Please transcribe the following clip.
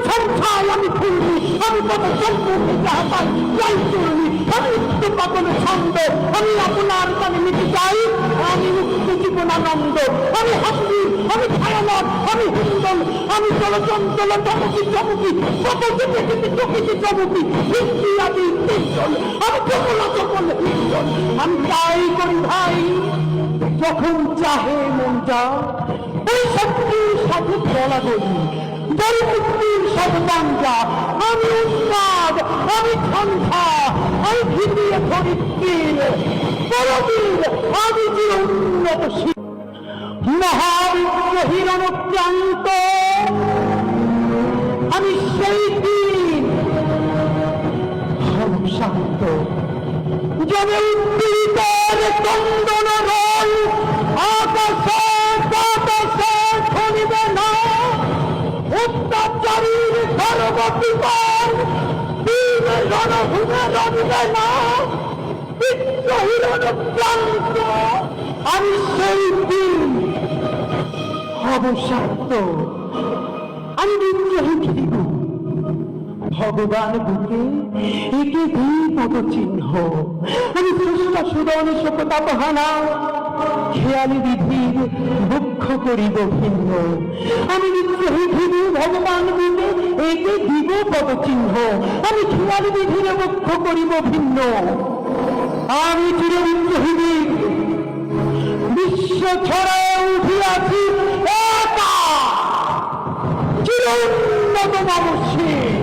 সংসার আমি ফুলবি, আমি কত সম্পর্কে যাহা পাই যাই চলবি, আমি উচ্চ পাতনে ছন্দ, আমি আপনার কানে নিতে চাই, আমি মুক্ত জীবনানন্দ, আমি হাসি, আমি ছায়ানট, আমি হিন্দন, আমি চলচঞ্চল চমকি চমকি, কত যেতে যেতে চকিতে চমকি, বৃষ্টি আদি কীর্তন, আমি চকলা চকল কীর্তন, আমি তাই করি ভাই যখন চাহে মন যা, ওই শক্তির সাথে চলা গলি, দরিদ্রের সব বাঞ্জা, আমি উন্মাদ, আমি সন্ধ্যা, আমি ভিতিয়ে ধরিত্রীর পরবীর, আমি যে উন্নত মহাবিশ্ব হিরণক্রান্ত, আমি সেই দিন হব শান্ত, যবে উদ্দীপিতের চন্দন রল আকাশে বাতাসে শুনিবে না, অত্যাচারীর সর্ববিপদ দিন রণভূমে রবিবে না, বিদ্রোহীর অনুক্রান্ত আমি সেই দিন হব শান্ত, আমি বিদ্রোহী ঘিরিব ভগবান বুকে একে দিই পদ চিহ্ন, আমি স্রষ্টা সুদন শোকতাপহানা খেয়ালি বিধির বক্ষ করিব ভিন্ন, আমি বিদ্রোহী ঘিরি ভগবান বুকে একে দিব পদ চিহ্ন, আমি খেয়ালি বিধির বক্ষ করিব ভিন্ন, আমি চির বিদ্রোহী বিশ্ব ছড়ায় উঠিয়াছি একা চির উন্নত মানুষের